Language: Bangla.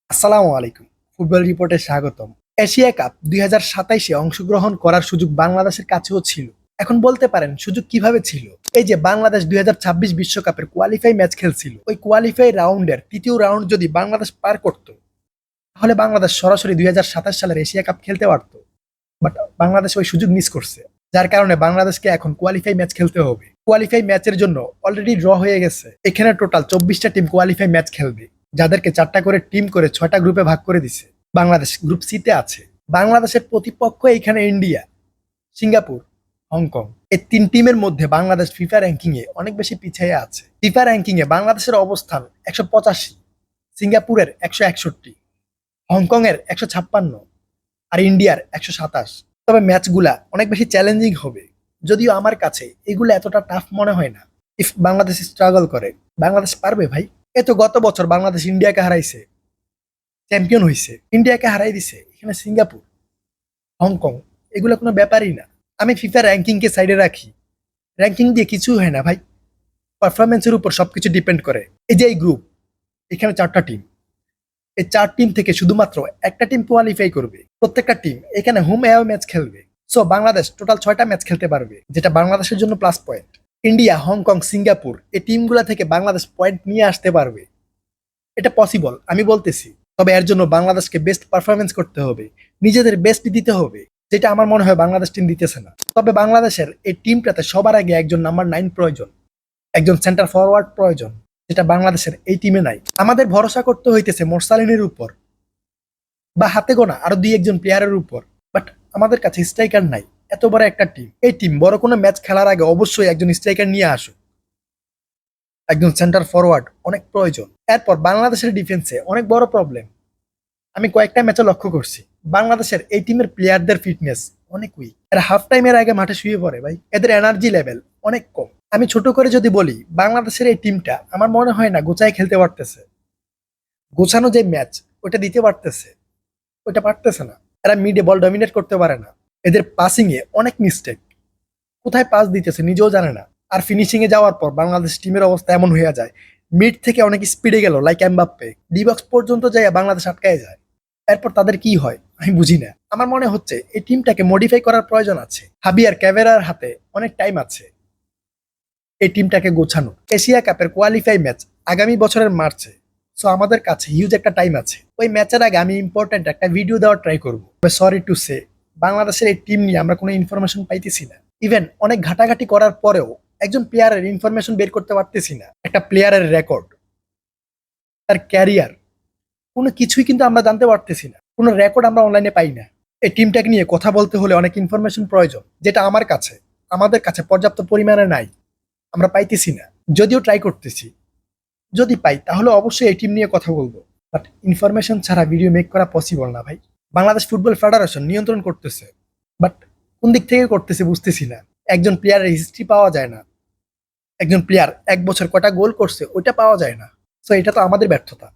আসসালামু আলাইকুম। ফুটবল রিপোর্টে স্বাগতম। এশিয়া কাপ ২০২৭-এ অংশগ্রহণ করার সুযোগ বাংলাদেশের কাছেও ছিল। এখন বলতে পারেন সুযোগ কিভাবে ছিল? এই যে বাংলাদেশ ২০২৬ বিশ্বকাপের কোয়ালিফাই ম্যাচ খেলছিল। ওই কোয়ালিফাই রাউন্ডের ৩য় রাউন্ড যদি বাংলাদেশ পার করত, তাহলে বাংলাদেশ সরাসরি ২০২৭ সালের এশিয়া কাপ খেলতে পারত। বাট বাংলাদেশ ওই সুযোগ মিস করছে। যার কারণে বাংলাদেশকে এখন কোয়ালিফাই ম্যাচ খেলতে হবে। কোয়ালিফাই ম্যাচের জন্য অলরেডি ড্র হয়ে গেছে। এখানে টোটাল ২৪টা টিম কোয়ালিফাই ম্যাচ খেলবে, যাদেরকে ৪টা করে টিম করে ৬টা গ্রুপে ভাগ করে দিছে। বাংলাদেশ গ্রুপ সিতে আছে। বাংলাদেশের প্রতিপক্ষ এখানে ইন্ডিয়া, সিঙ্গাপুর, হংকং। এই ৩ টিমের মধ্যে বাংলাদেশ ফিফা র্যাঙ্কিং এ অনেক বেশি পিছিয়ে আছে। ফিফা র্যাঙ্কিং এ বাংলাদেশের অবস্থান ১৮৫, সিঙ্গাপুরের ১৬১, হংকং এর ১৫৬ আর ইন্ডিয়ার ১২৭। তবে ম্যাচগুলা অনেক বেশি চ্যালেঞ্জিং হবে, যদিও আমার কাছে এগুলো এতটা টাফ মনে হয় না। ইফ বাংলাদেশ স্ট্রাগল করে, বাংলাদেশ পারবে ভাই। এ তো গত বছর বাংলাদেশ ইন্ডিয়াকে হারাইছে, চ্যাম্পিয়ন হয়েছে, ইন্ডিয়াকে হারাই দিছে। এখানে সিঙ্গাপুর, হংকং, এগুলো কোনো ব্যাপারই না। আমি ফিফা র্যাঙ্কিংকে সাইডে রাখি। র্যাঙ্কিং দিয়ে কিছু হয় না ভাই, পারফরমেন্সের উপর সবকিছু ডিপেন্ড করে। এই যে এই গ্রুপ, এখানে 4টা টিম। এই 4 টিম থেকে শুধুমাত্র একটা টিম কোয়ালিফাই করবে। প্রত্যেকটা টিম এখানে হোম অ্যাওয়ে ম্যাচ খেলবে। সো বাংলাদেশ টোটাল 6টা ম্যাচ খেলতে পারবে, যেটা বাংলাদেশের জন্য plus point. India, Hong Kong, Singapore এই টিমগুলা থেকে বাংলাদেশ পয়েন্ট নিয়ে আসতে পারবে। এটা পসিবল, আমি বলতেছি। তবে এর জন্য বাংলাদেশকে বেস্ট পারফরমেন্স করতে হবে, নিজেদের বেস্ট দিতে হবে, যেটা আমার মনে হয় বাংলাদেশ টিম দিতেছে না। তবে বাংলাদেশের এই টিমটাতে সবার আগে একজন নাম্বার 9 প্রয়োজন, একজন সেন্টার ফরওয়ার্ড প্রয়োজন, যেটা বাংলাদেশের এই টিমে নাই। আমাদের ভরসা করতে হইতেছে মোরসালিনের উপর বা হাতে গোনা আরো ২-১ জন প্লেয়ারের উপর। বাট আমাদের কাছে স্ট্রাইকার নাই। এত বড় একটা টিম, এই টিম বড় কোনো ম্যাচ খেলার আগে অবশ্যই একজন স্ট্রাইকার নিয়ে আসুক, একজন সেন্টার ফরওয়ার্ড অনেক প্রয়োজন। এরপর বাংলাদেশের ডিফেন্সে অনেক বড় প্রবলেম। আমি কয়েকটা ম্যাচে লক্ষ্য করছি, বাংলাদেশের এই টিমের প্লেয়ারদের ফিটনেস অনেক উইক। এরা হাফ টাইমের আগে মাঠে শুয়ে পড়ে ভাই। এদের এনার্জি লেভেল অনেক কম। আমি ছোট করে যদি বলি, বাংলাদেশের এই টিমটা আমার মনে হয় না গোছায় খেলতে পারতেছে। গোছানো যে ম্যাচ ওটা দিতে পারতেছে, ওইটা পারতেছে না। এরা মিডে বল ডমিনেট করতে পারে না। এদের পাসিং এ অনেক মিস্টেক, কোথায় পাস দিতেছে নিজেও জানে না। আর ফিনিশিং এ যাওয়ার পর বাংলাদেশ টিমের অবস্থা এমন হয়ে যায়, মিড থেকে অনেক স্পিডে গেল লাইক এমবাপ্পে, ডি বক্স পর্যন্ত যায় বাংলাদেশ আটকায় যায়। এরপর তাদের কি হয় আমি বুঝি না। আমার মনে হচ্ছে এই টিমটাকে মডিফাই করার প্রয়োজন আছে। হাবিয়ার ক্যাভেরার হাতে অনেক টাইম আছে এই টিমটাকে গোছানো। এশিয়া কাপের কোয়ালিফাই ম্যাচ আগামী বছরের মার্চে। সো আমাদের কাছে হিউজ একটা টাইম আছে। ওই ম্যাচের আগে আমি ইম্পর্টেন্ট একটা ভিডিও দেওয়ার ট্রাই করবো। সরি টু সে, বাংলাদেশের এই টিম নিয়ে আমরা কোনো ইনফরমেশন পাইতেছি না। ইভেন অনেক ঘাটাঘাটি করার পরেও একজন প্লেয়ারের ইনফরমেশন বের করতে পারতেছি না। একটা প্লেয়ারের রেকর্ড, তার ক্যারিয়ার, কোনো কিছুই কিন্তু আমরা জানতে পারতেছি না। কোনো রেকর্ড আমরা অনলাইনে পাই না। এই টিমটাকে নিয়ে কথা বলতে হলে অনেক ইনফরমেশন প্রয়োজন, যেটা আমার কাছে, আমাদের কাছে পর্যাপ্ত পরিমাণে নাই। আমরা পাইতেছি না, যদিও ট্রাই করতেছি। যদি পাই তাহলে অবশ্যই এই টিম নিয়ে কথা বলবো। বাট ইনফরমেশন ছাড়া ভিডিও মেক করা পসিবল না ভাই। বাংলাদেশ ফুটবল ফেডারেশন নিয়ন্ত্রণ করতেছে, বাট কোন দিক থেকে করতেছে বুঝতেছি না। একজন প্লেয়ারের হিস্ট্রি পাওয়া যায় না, একজন প্লেয়ার ১ বছর কটা গোল করছে ওইটা পাওয়া যায় না। সো এটা তো আমাদের ব্যর্থতা।